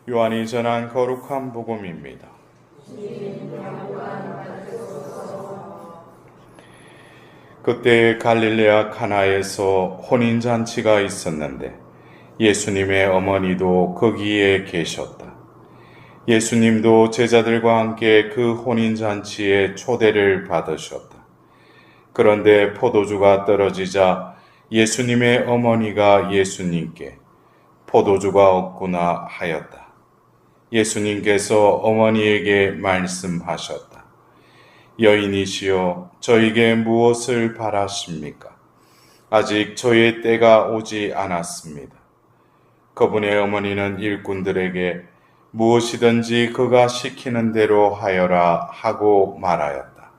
요한이 전한 거룩한 복음입니다. 그때 갈릴레아 가나에서 혼인잔치가 있었는데 예수님의 어머니도 거기에 계셨다. 예수님도 제자들과 함께 그 혼인잔치에 초대를 받으셨다. 그런데 포도주가 떨어지자 예수님의 어머니가 예수님께 포도주가 없구나 하였다. 예수님께서 어머니에게 말씀하셨다. 여인이시여, 저에게 무엇을 바라십니까? 아직 저의 때가 오지 않았습니다. 그분의 어머니는 일꾼들에게 무엇이든지 그가 시키는 대로 하여라 하고 말하였다.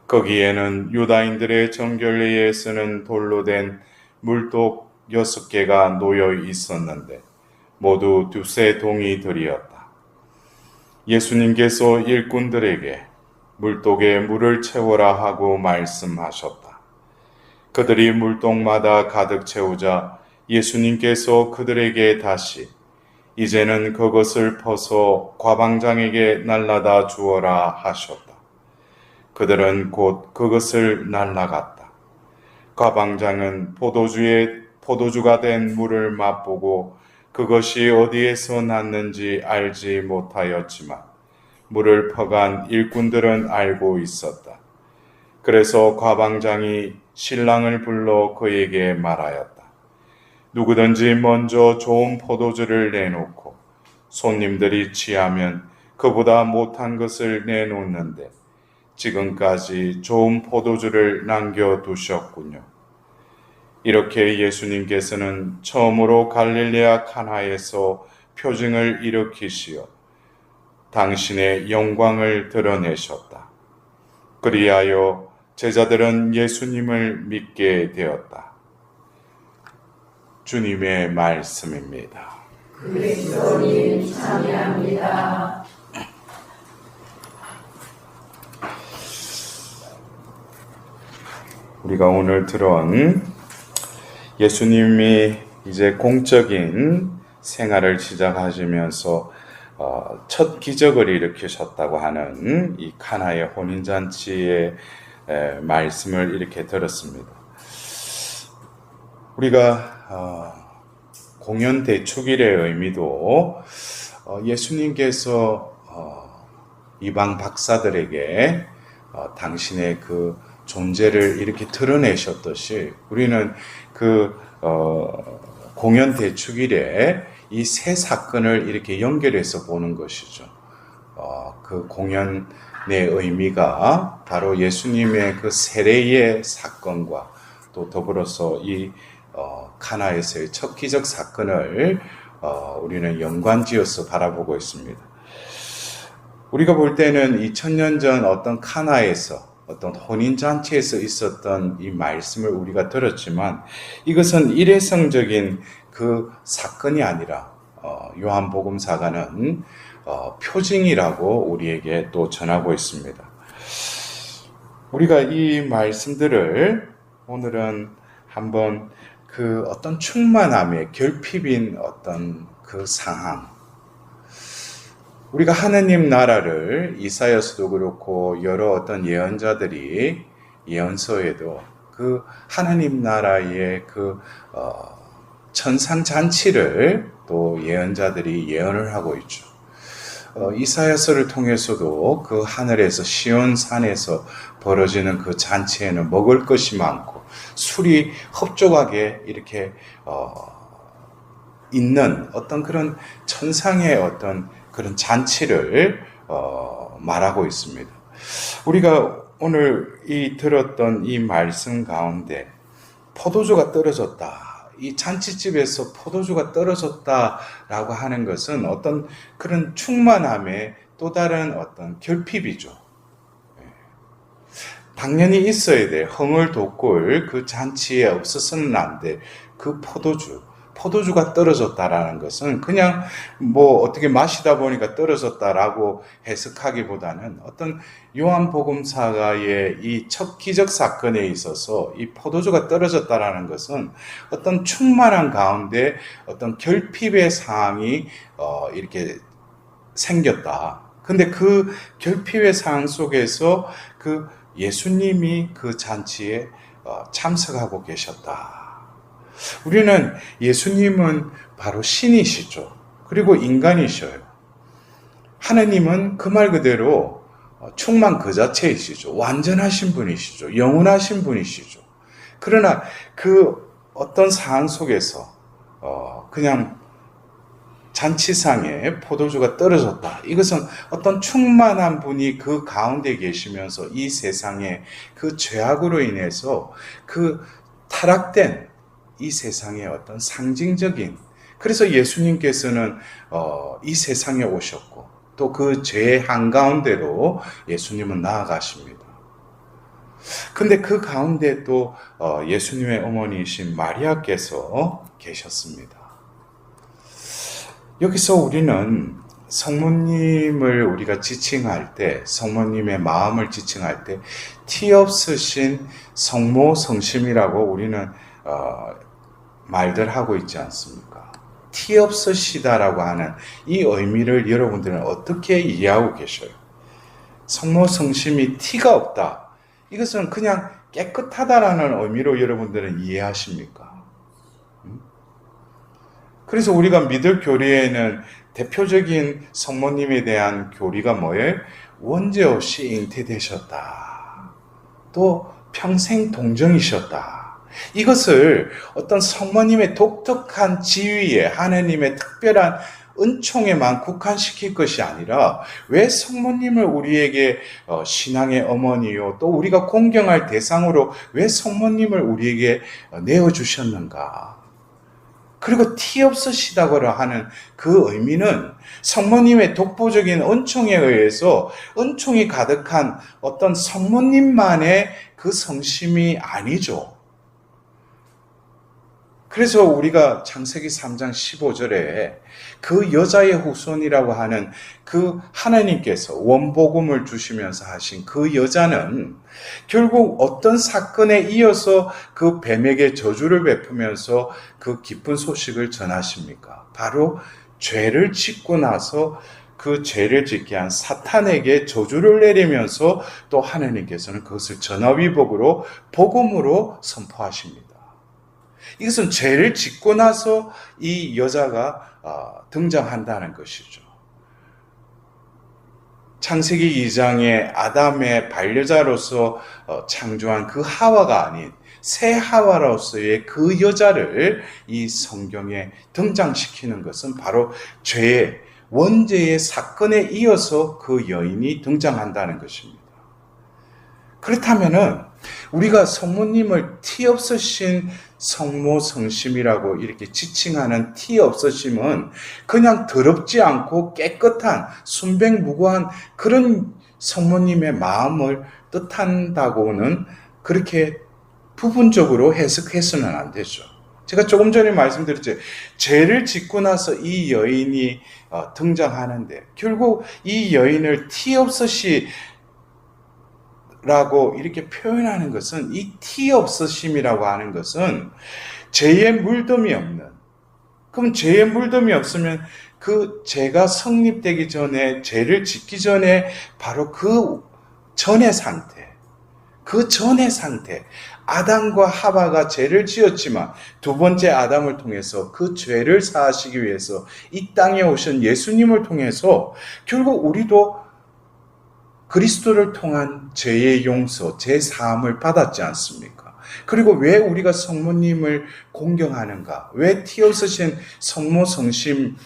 거기에는 유다인들의 정결례에 쓰는 돌로 된 물독 6개가 놓여 있었는데 모두 2세 동이들이었다. 예수님께서 일꾼들에게 물독에 물을 채워라 하고 말씀하셨다. 그들이 물독마다 가득 채우자 예수님께서 그들에게 다시 이제는 그것을 퍼서 과방장에게 날라다 주어라 하셨다. 그들은 곧 그것을 날라갔다. 과방장은 포도주가 된 물을 맛보고 그것이 어디에서 났는지 알지 못하였지만 물을 퍼간 일꾼들은 알고 있었다. 그래서 과방장이 신랑을 불러 그에게 말하였다. 누구든지 먼저 좋은 포도주를 내놓고 손님들이 취하면 그보다 못한 것을 내놓는데 지금까지 좋은 포도주를 남겨두셨군요. 이렇게 예수님께서는 처음으로 갈릴레아 카나에서 표징을 일으키시어 당신의 영광을 드러내셨다. 그리하여 제자들은 예수님을 믿게 되었다. 주님의 말씀입니다. 그리스도님 찬양합니다. 우리가 오늘 들은 예수님이 이제 공적인 생활을 시작하시면서 첫 기적을 일으키셨다고 하는 이 카나의 혼인잔치의 말씀을 이렇게 들었습니다. 우리가 공연 대축일의 의미도 예수님께서 이방 박사들에게 당신의 그 존재를 이렇게 드러내셨듯이 우리는 그 공연 대축일에 이 세 사건을 이렇게 연결해서 보는 것이죠. 그 공연의 의미가 바로 예수님의 그 세례의 사건과 또 더불어서 이 카나에서의 첫 기적 사건을 우리는 연관지어서 바라보고 있습니다. 우리가 볼 때는 2000년 전 어떤 카나에서 어떤 혼인잔치에서 있었던 이 말씀을 우리가 들었지만 이것은 일회성적인 그 사건이 아니라 요한복음사가는 표징이라고 우리에게 또 전하고 있습니다. 우리가 이 말씀들을 오늘은 한번 그 어떤 충만함의 결핍인 어떤 그 상황, 우리가 하느님 나라를 이사야서도 그렇고 여러 어떤 예언자들이 예언서에도 그 하느님 나라의 그 천상잔치를 또 예언자들이 예언을 하고 있죠. 이사야서를 통해서도 그 하늘에서 시온 산에서 벌어지는 그 잔치에는 먹을 것이 많고 술이 흡족하게 이렇게 있는 어떤 그런 천상의 어떤 그런 잔치를 말하고 있습니다. 우리가 오늘 들었던 이 말씀 가운데 포도주가 떨어졌다. 이 잔치집에서 포도주가 떨어졌다라고 하는 것은 어떤 그런 충만함의 또 다른 어떤 결핍이죠. 당연히 있어야 돼. 흥을 돋굴 그 잔치에 없어서는 안 돼. 그 포도주. 포도주가 떨어졌다라는 것은 그냥 뭐 어떻게 마시다 보니까 떨어졌다라고 해석하기보다는 어떤 요한복음사가의 이 첫 기적 사건에 있어서 이 포도주가 떨어졌다라는 것은 어떤 충만한 가운데 어떤 결핍의 상황이 이렇게 생겼다. 근데 그 결핍의 상황 속에서 그 예수님이 그 잔치에 참석하고 계셨다. 우리는 예수님은 바로 신이시죠. 그리고 인간이셔요. 하나님은 그 말 그대로 충만 그 자체이시죠. 완전하신 분이시죠. 영원하신 분이시죠. 그러나 그 어떤 상황 속에서 그냥 잔치상에 포도주가 떨어졌다. 이것은 어떤 충만한 분이 그 가운데 계시면서 이 세상에 그 죄악으로 인해서 그 타락된 이 세상의 어떤 상징적인, 그래서 예수님께서는 이 세상에 오셨고 또 그 죄의 한가운데로 예수님은 나아가십니다. 근데 그 가운데 또 예수님의 어머니이신 마리아께서 계셨습니다. 여기서 우리는 성모님을 우리가 지칭할 때, 성모님의 마음을 지칭할 때 티 없으신 성모 성심이라고 우리는 말들 하고 있지 않습니까? 티 없으시다라고 하는 이 의미를 여러분들은 어떻게 이해하고 계셔요? 성모 성심이 티가 없다. 이것은 그냥 깨끗하다라는 의미로 여러분들은 이해하십니까? 그래서 우리가 믿을 교리에는 대표적인 성모님에 대한 교리가 뭐예요? 원죄 없이 잉태되셨다. 또 평생 동정이셨다. 이것을 어떤 성모님의 독특한 지위에, 하나님의 특별한 은총에만 국한시킬 것이 아니라 왜 성모님을 우리에게 신앙의 어머니요, 또 우리가 공경할 대상으로 왜 성모님을 우리에게 내어주셨는가? 그리고 티 없으시다고 하는 그 의미는 성모님의 독보적인 은총에 의해서 은총이 가득한 어떤 성모님만의 그 성심이 아니죠. 그래서 우리가 창세기 3장 15절에 그 여자의 후손이라고 하는 그 하나님께서 원복음을 주시면서 하신 그 여자는 결국 어떤 사건에 이어서 그 뱀에게 저주를 베푸면서 그 기쁜 소식을 전하십니까? 바로 죄를 짓고 나서 그 죄를 짓게 한 사탄에게 저주를 내리면서 또 하나님께서는 그것을 전화위복으로 복음으로 선포하십니다. 이것은 죄를 짓고 나서 이 여자가 등장한다는 것이죠. 창세기 2장에 아담의 반려자로서 창조한 그 하와가 아닌 새 하와로서의 그 여자를 이 성경에 등장시키는 것은 바로 죄의 원죄의 사건에 이어서 그 여인이 등장한다는 것입니다. 그렇다면은 우리가 성모님을 티 없으신 성모 성심이라고 이렇게 지칭하는 티 없으심은 그냥 더럽지 않고 깨끗한 순백무구한 그런 성모님의 마음을 뜻한다고는 그렇게 부분적으로 해석해서는 안 되죠. 제가 조금 전에 말씀드렸죠. 죄를 짓고 나서 이 여인이 등장하는데 결국 이 여인을 티 없으시 라고 이렇게 표현하는 것은 이 티 없으심이라고 하는 것은 죄의 물덤이 없는, 그럼 죄의 물덤이 없으면 그 죄가 성립되기 전에, 죄를 짓기 전에 바로 그 전의 상태, 아담과 하와가 죄를 지었지만 두 번째 아담을 통해서 그 죄를 사하시기 위해서 이 땅에 오신 예수님을 통해서 결국 우리도 그리스도를 통한 죄의 용서, 죄 사함을 받았지 않습니까? 그리고 왜 우리가 성모님을 공경하는가? 왜 티 없으신 성모 성심께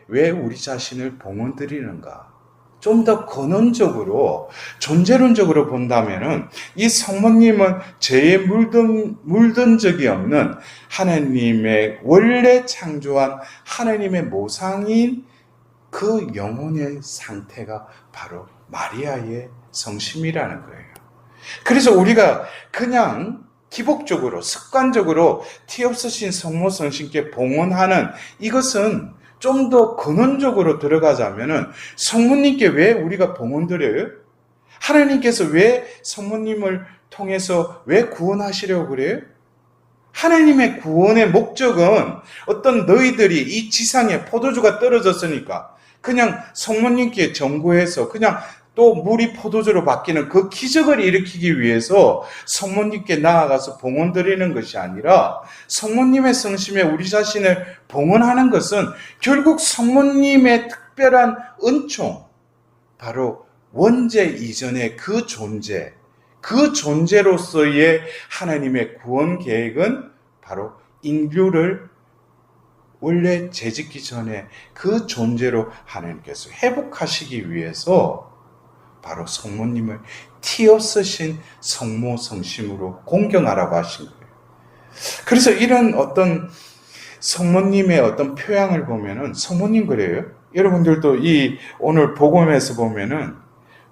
왜 우리 자신을 봉헌드리는가? 좀 더 근원적으로, 존재론적으로 본다면은 이 성모님은 죄에 물든 적이 없는 하나님의 원래 창조한 하나님의 모상인 그 영혼의 상태가 바로 마리아의 성심이라는 거예요. 그래서 우리가 그냥 기복적으로 습관적으로 티 없으신 성모 성신께 봉헌하는 이것은 좀 더 근원적으로 들어가자면은 성모님께 왜 우리가 봉헌 드려요? 하나님께서 왜 성모님을 통해서 왜 구원하시려고 그래요? 하나님의 구원의 목적은 어떤 너희들이 이 지상에 포도주가 떨어졌으니까 그냥 성모님께 전구해서 그냥 또 물이 포도주로 바뀌는 그 기적을 일으키기 위해서 성모님께 나아가서 봉헌 드리는 것이 아니라 성모님의 성심에 우리 자신을 봉헌하는 것은 결국 성모님의 특별한 은총, 바로 원죄 이전의 그 존재, 그 존재로서의 하나님의 구원 계획은 바로 인류를 원래 재짓기 전에 그 존재로 하나님께서 회복하시기 위해서 바로 성모님을 티 없으신 성모 성심으로 공경하라고 하신 거예요. 그래서 이런 어떤 성모님의 어떤 표양을 보면은 성모님 그래요. 여러분들도 이 오늘 복음에서 보면은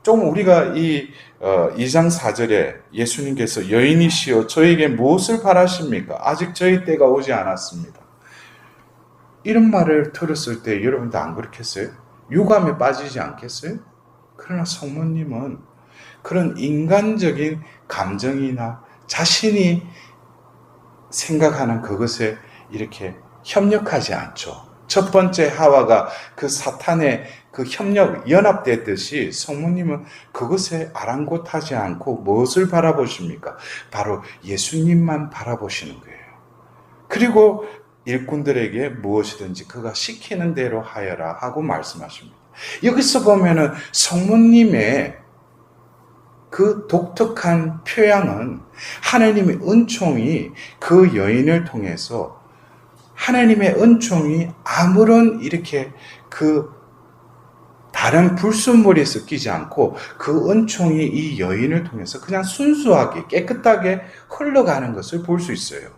좀 우리가 이 2장 4절에 예수님께서 여인이시여 저에게 무엇을 바라십니까? 아직 저희 때가 오지 않았습니다. 이런 말을 들었을 때 여러분도 안 그렇겠어요? 유감에 빠지지 않겠어요? 그러나 성모님은 그런 인간적인 감정이나 자신이 생각하는 그것에 이렇게 협력하지 않죠. 첫 번째 하와가 그 사탄의 그 연합됐듯이 성모님은 그것에 아랑곳하지 않고 무엇을 바라보십니까? 바로 예수님만 바라보시는 거예요. 그리고 일꾼들에게 무엇이든지 그가 시키는 대로 하여라 하고 말씀하십니다. 여기서 보면은 성모님의 그 독특한 표양은 하나님의 은총이 그 여인을 통해서 하나님의 은총이 아무런 이렇게 그 다른 불순물이 섞이지 않고 그 은총이 이 여인을 통해서 그냥 순수하게 깨끗하게 흘러가는 것을 볼 수 있어요.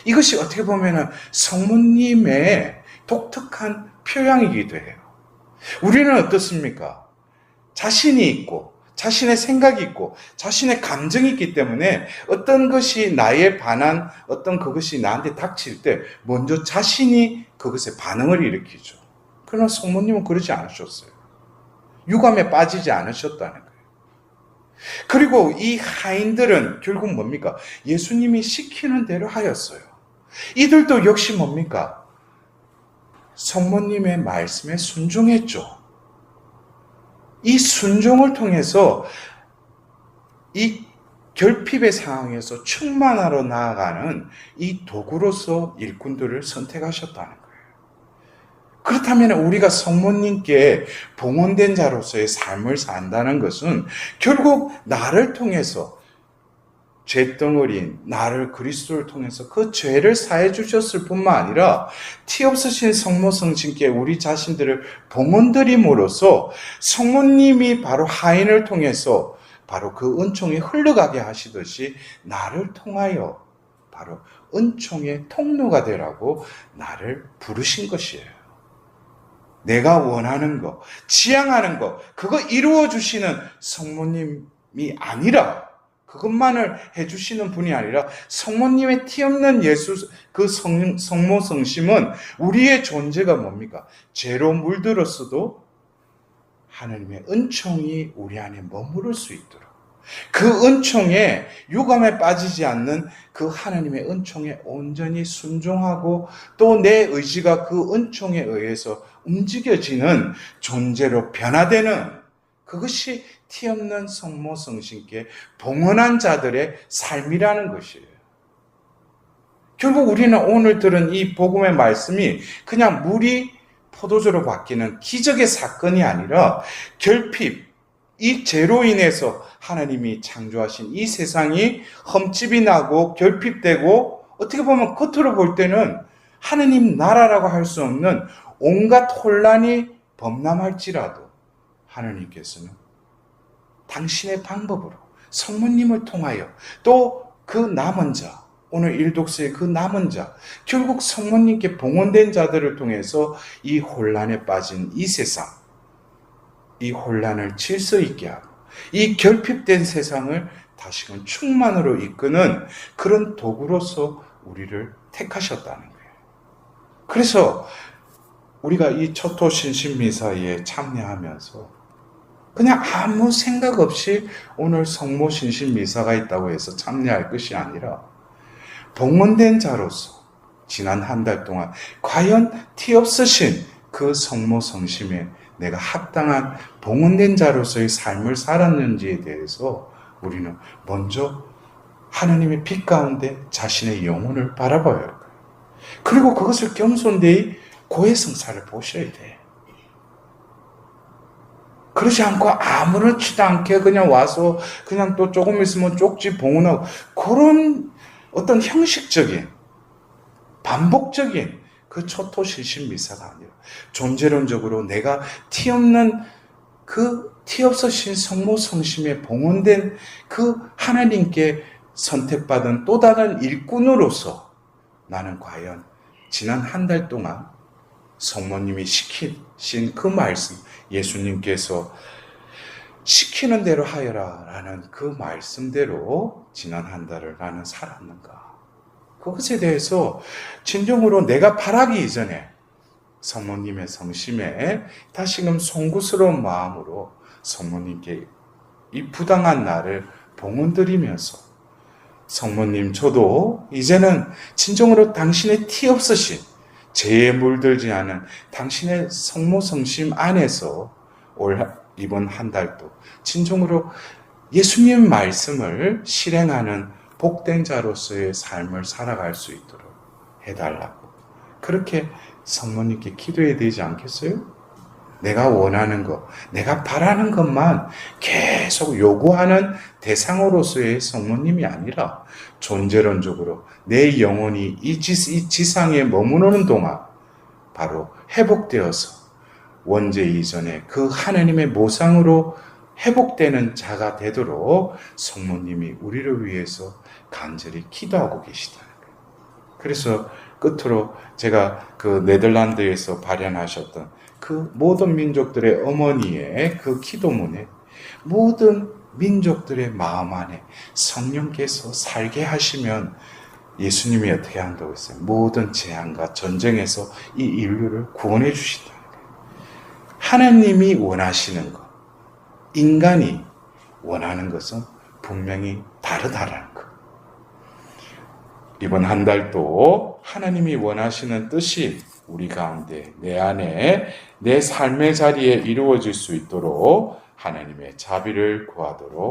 이것이 어떻게 보면은 성모님의 독특한 표양이기도 해요. 우리는 어떻습니까? 자신이 있고 자신의 생각이 있고 자신의 감정이 있기 때문에 어떤 것이 나에 반한 어떤 그것이 나한테 닥칠 때 먼저 자신이 그것에 반응을 일으키죠. 그러나 성모님은 그러지 않으셨어요. 유감에 빠지지 않으셨다는 거예요. 그리고 이 하인들은 결국 뭡니까? 예수님이 시키는 대로 하였어요. 이들도 역시 뭡니까? 성모님의 말씀에 순종했죠. 이 순종을 통해서 이 결핍의 상황에서 충만하러 나아가는 이 도구로서 일꾼들을 선택하셨다는 거예요. 그렇다면 우리가 성모님께 봉헌된 자로서의 삶을 산다는 것은 결국 나를 통해서 죄덩어리인 나를 그리스도를 통해서 그 죄를 사해 주셨을 뿐만 아니라 티 없으신 성모 성신께 우리 자신들을 봉헌드림으로써 성모님이 바로 하인을 통해서 바로 그 은총이 흘러가게 하시듯이 나를 통하여 바로 은총의 통로가 되라고 나를 부르신 것이에요. 내가 원하는 것, 지향하는 것, 그거 이루어 주시는 성모님이 아니라 그것만을 해주시는 분이 아니라 성모님의 티 없는 예수 그 성모 성심은 우리의 존재가 뭡니까? 죄로 물들었어도 하나님의 은총이 우리 안에 머무를 수 있도록 그 은총에 유감에 빠지지 않는 그 하나님의 은총에 온전히 순종하고 또 내 의지가 그 은총에 의해서 움직여지는 존재로 변화되는 그것이 티 없는 성모 성신께 봉헌한 자들의 삶이라는 것이에요. 결국 우리는 오늘 들은 이 복음의 말씀이 그냥 물이 포도주로 바뀌는 기적의 사건이 아니라 결핍, 이 죄로 인해서 하나님이 창조하신 이 세상이 흠집이 나고 결핍되고 어떻게 보면 겉으로 볼 때는 하나님 나라라고 할 수 없는 온갖 혼란이 범람할지라도 하나님께서는 당신의 방법으로 성모님을 통하여 또 그 남은 자, 오늘 일독서의 그 남은 자, 결국 성모님께 봉헌된 자들을 통해서 이 혼란에 빠진 이 세상, 이 혼란을 질서 있게 하고 이 결핍된 세상을 다시금 충만으로 이끄는 그런 도구로서 우리를 택하셨다는 거예요. 그래서 우리가 이 초토신신미사에 참여하면서 그냥 아무 생각 없이 오늘 성모신신미사가 있다고 해서 참여할 것이 아니라 봉헌된 자로서 지난 한 달 동안 과연 티 없으신 그 성모성심에 내가 합당한 봉헌된 자로서의 삶을 살았는지에 대해서 우리는 먼저 하나님의 빛 가운데 자신의 영혼을 바라봐야 할 거예요. 그리고 그것을 겸손되이 고해성사를 보셔야 돼. 그러지 않고 아무렇지도 않게 그냥 와서 그냥 또 조금 있으면 쪽지 봉헌하고 그런 어떤 형식적인 반복적인 그 초토실신미사가 아니라 존재론적으로 내가 티 없는 그 티 없으신 성모성심에 봉헌된 그 하나님께 선택받은 또 다른 일꾼으로서 나는 과연 지난 한 달 동안 성모님이 시키신 그 말씀, 예수님께서 시키는 대로 하여라 라는 그 말씀대로 지난 한 달을 나는 살았는가. 그것에 대해서 진정으로 내가 바라기 이전에 성모님의 성심에 다시금 송구스러운 마음으로 성모님께 이 부당한 나를 봉헌드리면서 성모님 저도 이제는 진정으로 당신의 티 없으신 죄에 물들지 않은 당신의 성모성심 안에서 이번 한 달도 진정으로 예수님 말씀을 실행하는 복된 자로서의 삶을 살아갈 수 있도록 해달라고 그렇게 성모님께 기도해야 되지 않겠어요? 내가 원하는 것, 내가 바라는 것만 계속 요구하는 대상으로서의 성모님이 아니라 존재론적으로 내 영혼이 이 지상에 머무르는 동안 바로 회복되어서 원죄 이전에 그 하나님의 모상으로 회복되는 자가 되도록 성모님이 우리를 위해서 간절히 기도하고 계시다는 거예요. 그래서 끝으로 제가 그 네덜란드에서 발현하셨던 그 모든 민족들의 어머니의 그 기도문에 모든 민족들의 마음 안에 성령께서 살게 하시면 예수님이 어떻게 한다고 했어요? 모든 재앙과 전쟁에서 이 인류를 구원해 주신다는 거예요. 하나님이 원하시는 것, 인간이 원하는 것은 분명히 다르다라는 것. 이번 한 달도 하나님이 원하시는 뜻이 우리 가운데 내 안에 내 삶의 자리에 이루어질 수 있도록 하나님의 자비를 구하도록